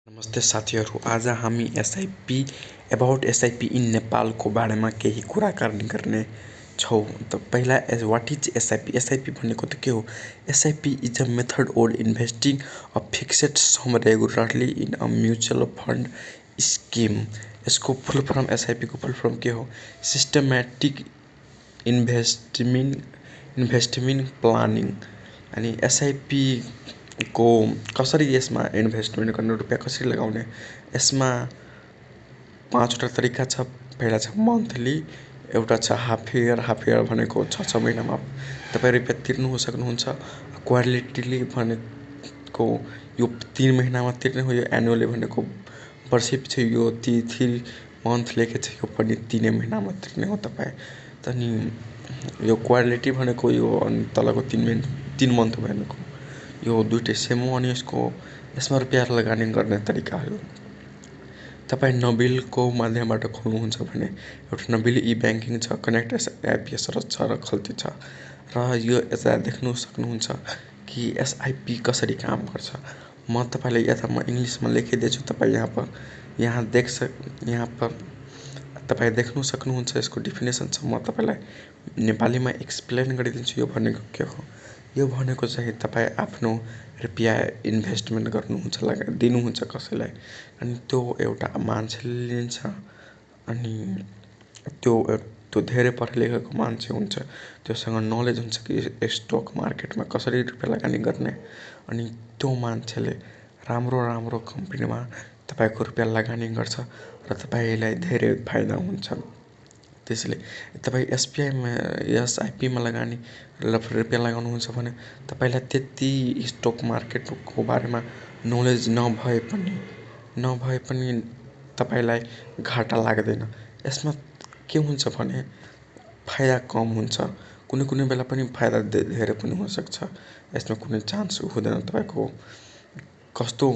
नमस्ते साथीहरू, आज हामी एसआइपी अबाउट एसआइपी इन नेपालको बारेमा केही कुराकानी गर्ने छौँ। त पहिला वाट इज एसआइपी? एसआइपी भनेको त के हो? SIP is a method or investing a fixed sum regularly in a mutual fund scheme. यसको फुल फर्म, एसआइपीको फुल फर्म के हो? Systematic investment planning. अनि एसआइपी को कसरी यसमा इन्भेस्टमेन्ट गर्ने, रुपियाँ कसरी लगाउने? यसमा 5वटा तरिका छ। पहिला छ मन्थली, एउटा छ हाफ इयर भनेको 6 महिनामा तपाईँ रुपियाँ तिर्नु सक्नुहुन्छ। क्वार्टरली भनेको यो 3 महिनामा तिर्ने हो। यो एनुअली भनेको वर्षपछि यो 3 मन्थ लेखे छ, यो पनि 3 महिनामा तिर्ने हो तपाईँ। अनि यो क्वार्टरली भनेको यो तलको 3 मन्थ भनेको यो दुइटै सेम हो। अनि यसमा रुपियाँ लगानी गर्ने तरिका हो। तपाईँ नबिलको माध्यमबाट खोल्नुहुन्छ भने एउटा नबिल ई ब्याङ्किङ छ, कनेक्ट एसआइपीएस छ र खल्ती छ। र यो यता देख्नु सक्नुहुन्छ कि एसआइपी कसरी काम गर्छ। म तपाईँलाई म इङ्ग्लिसमा लेखिदिएछु। तपाईँ यहाँ पर तपाईँ देख्नु सक्नुहुन्छ। यसको डिफिनेसन छ, म तपाईँलाई नेपालीमा एक्सप्लेन गरिदिन्छु। यो भनेको के हो? यो भनेको चाहिँ तपाईँ आफ्नो रुपियाँ इन्भेस्टमेन्ट गर्नुहुन्छ, दिनुहुन्छ कसैलाई, अनि त्यो एउटा मान्छेले लिन्छ। अनि त्यो धेरै पढे लेखेको मान्छे हुन्छ, त्योसँग नलेज हुन्छ कि स्टक मार्केटमा कसरी रुपियाँ लगानी गर्ने। अनि त्यो मान्छेले राम्रो कम्पनीमा तपाईँको रुपियाँ लगानी गर्छ र तपाईँलाई धेरै फाइदा हुन्छ। त्यसैले तपाईँ एसआइपीमा लगानी रुपियाँ लगाउनुहुन्छ भने तपाईँलाई त्यति स्टक मार्केटको बारेमा नलेज नभए पनि तपाईँलाई घाटा लाग्दैन। यसमा के हुन्छ भने फाइदा कम हुन्छ, कुनै बेला पनि फाइदा धेरै पनि हुनसक्छ। यसमा कुनै चान्स हुँदैन। तपाईँको कस्तो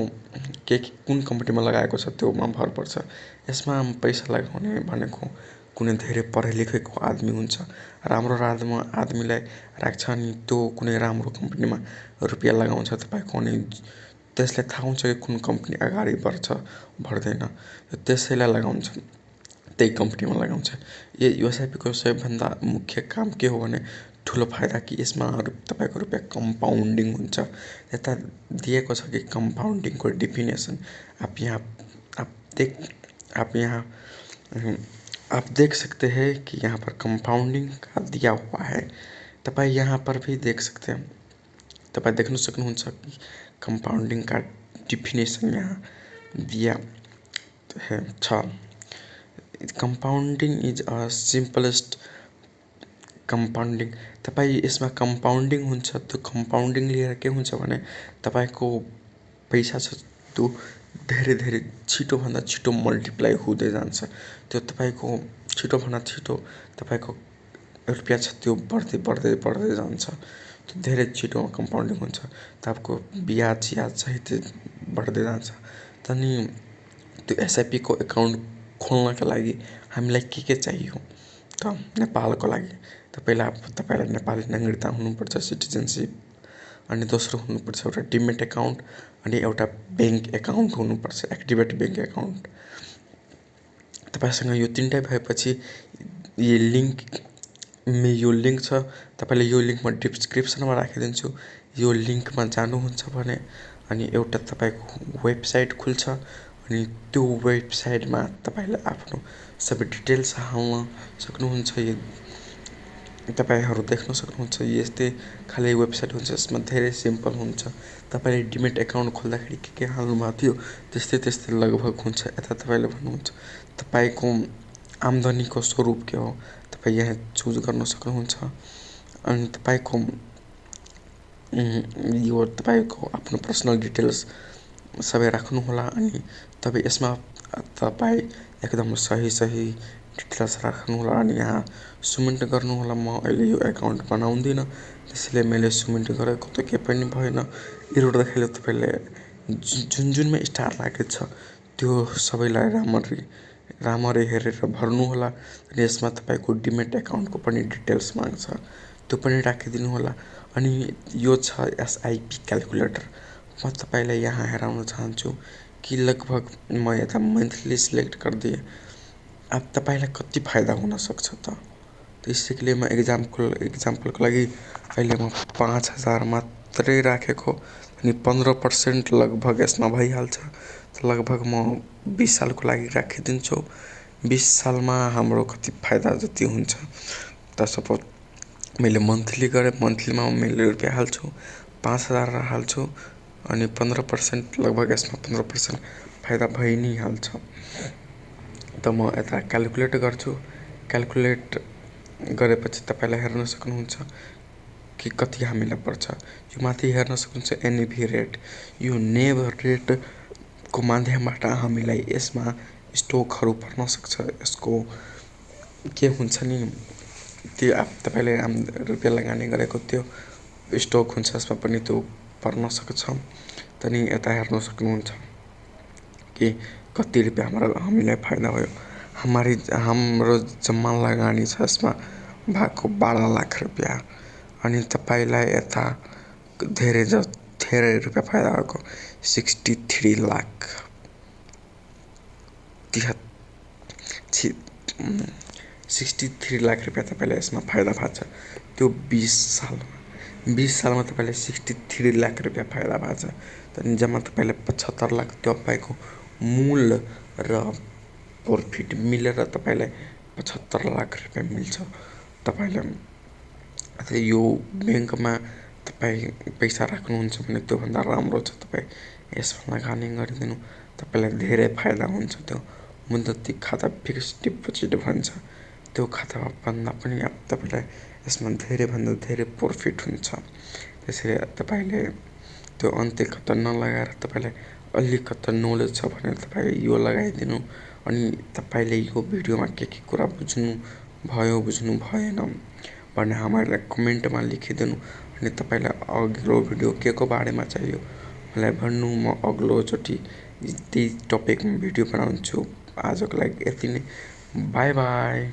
कुन कम्पनीमा लगाएको छ त्योमा भर पर्छ। यसमा पैसा लगाउने भनेको कुनै धेरै पढे लेखेको आदमी हुन्छ, राम्रो आदमीलाई राख्छ। अनि त्यो कुनै राम्रो कम्पनीमा रुपियाँ लगाउँछ तपाईँको, अनि त्यसलाई थाहा हुन्छ कि कुन कम्पनी अगाडि बढ्दैन, त्यसैलाई लगाउँछ, त्यही कम्पनीमा लगाउँछ। एसआइपीको सबैभन्दा मुख्य काम के हो भने ठुलो फाइदा कि यसमा तपाईँको रुपियाँ कम्पाउन्डिङ हुन्छ। यता दिएको छ कि कम्पाउन्डिङको डिफिनेसन आप देख सकते हैं कि यहाँ पर कंपाउंडिंग का दिया हुआ है। तपाईँ यहाँ पर भी देख सकते हैं। तपाईँ देख्न सक्नुहुन्छ कि कंपाउंडिंग का डिफिनेसन यहाँ दिया छ। Compounding is a simplest compounding. तपाईँ यसमा कंपाउंडिंग हुन्छ। त्यो कंपाउंडिंग लिएर के हुन्छ भने तपाईँको पैसा छ त्यो धेरै छिटोभन्दा छिटो मल्टिप्लाई हुँदै जान्छ। त्यो तपाईँको छिटोभन्दा छिटो तपाईँको रुपियाँ छ त्यो बढ्दै जान्छ। त्यो धेरै छिटो कम्पाउन्डिङ हुन्छ। तपाईँको ब्याज सहित बढ्दै जान्छ। अनि त्यो एसआइपीको एकाउन्ट खोल्नका लागि हामीलाई के चाहियो त? नेपालको लागि त पहिला तपाईँलाई नेपाली नागरिकता हुनुपर्छ, सिटिजनसिप। अनि दोस्रो हुनुपर्छ एउटा डिमेट एकाउन्ट, अनि एउटा ब्याङ्क एकाउन्ट हुनुपर्छ, एक्टिभेट ब्याङ्क एकाउन्ट। तपाईँसँग यो 3टै भएपछि यो लिङ्क छ। तपाईँले यो लिङ्क म डिस्क्रिप्सनमा राखिदिन्छु। यो लिङ्कमा जानुहुन्छ भने अनि एउटा तपाईँको वेबसाइट खुल्छ। अनि त्यो वेबसाइटमा तपाईँले आफ्नो सबै डिटेल्स हाल्न सक्नुहुन्छ। तपाईँहरू देख्न सक्नुहुन्छ यस्तै खाली वेबसाइट हुन्छ। यसमा धेरै सिम्पल हुन्छ। तपाईँले डिमेट एकाउन्ट खोल्दाखेरि के हाल्नुभएको थियो त्यस्तै लगभग हुन्छ। यता तपाईँले भन्नुहुन्छ तपाईँको आम्दानीको स्वरूप के हो, तपाईँ यहाँ चुज गर्न सक्नुहुन्छ। अनि तपाईँको आफ्नो पर्सनल डिटेल्स सबै राख्नुहोला। अनि तपाईँ यसमा एकदम सही डिटेल्स राख्नुहोला। अनि यहाँ सुमेन्ट गर्नुहोला। म अहिले यो एकाउन्ट बनाउँदिनँ, त्यसैले मैले सुमेन्ट गरेको त केही पनि भएन। एरर देखाइले तपाईँले जुनमा स्टार लागेको छ त्यो सबैलाई राम्ररी हेरेर भर्नुहोला। अनि यसमा तपाईँको डिमेट एकाउन्टको पनि डिटेल्स माग्छ, त्यो पनि राखिदिनु होला। अनि यो छ एसआइपी क्यालकुलेटर। म तपाईँलाई यहाँ हेराउन चाहन्छु। कि लगभग म यता मन्थली सिलेक्ट गरिदिएँ। अब तपाईँलाई कति फाइदा हुनसक्छ त? त्यसैको लिए म इक्जाम्पलको लागि अहिले म 5,000 मात्रै राखेको अनि 15% लगभग यसमा भइहाल्छ। लगभग म 20 सालको लागि राखिदिन्छु। 20 सालमा हाम्रो कति फाइदा जति हुन्छ त सपोज मैले मन्थली गरेँ, मन्थलीमा मैले रुपियाँ हाल्छु, 5,000 हाल्छु अनि 15% लगभग यसमा 15% फाइदा भइ नै हाल्छ। त म यता क्यालकुलेट गर्छु। क्यालकुलेट गरेपछि तपाईँलाई हेर्न सक्नुहुन्छ कि कति हामीलाई पर्छ। यो माथि हेर्न सक्नुहुन्छ एनएभी रेट। यो नेभ रेटको माध्यमबाट हामीलाई यसमा स्टोकहरू पर्न सक्छ। यसको के हुन्छ नि त्यो तपाईँले रुपियाँ लगानी गरेको त्यो स्टोक हुन्छ, यसमा पनि त्यो पर्न सक्छ। त नि यता हेर्न सक्नुहुन्छ कि कति रुपियाँ हामीलाई फाइदा भयो। हाम्रो जम्मा लगानी छ यसमा भएको 12 लाख रुपियाँ अनि तपाईँलाई यता धेरै रुपियाँ फाइदा भएको 63 लाख 63 लाख रुपियाँ तपाईँलाई यसमा फाइदा भएको छ। त्यो 20 सालमा तपाईँले 63 लाख रुपियाँ फाइदा भएको छ। त्यहाँदेखि जम्मा तपाईँले 75 लाख त्यो तपाईँको मूल र प्रफिट मिलेर तपाईँलाई 75 लाख रुपियाँ मिल्छ। तपाईँले यो ब्याङ्कमा तपाईँ पैसा राख्नुहुन्छ भने त्योभन्दा राम्रो छ तपाईँ यसमा लगानी गरिदिनु। तपाईँलाई धेरै फाइदा हुन्छ। त्यो मुद्दती खाता फिक्स्ड डिपोजिट भन्छ, त्यो खातामा भन्दा पनि अब तपाईँलाई यसमा धेरैभन्दा धेरै प्रफिट हुन्छ। त्यसैले तपाईँले त्यो अन्त्यकता नलगाएर तपाईँलाई अलिकता नलेज छ भने तपाईँ यो लगाइदिनु। अनि तपाईँले यो भिडियोमा के कुरा बुझ्नु भएन भने हामीलाई कमेन्टमा लेखिदिनु। अनि तपाईँलाई अघिल्लो भिडियो के को बारेमा चाहियो मलाई भन्नु। म अग्लोचोटि त्यही टपिकमा भिडियो बनाउँछु। आजको लागि यति नै। By by.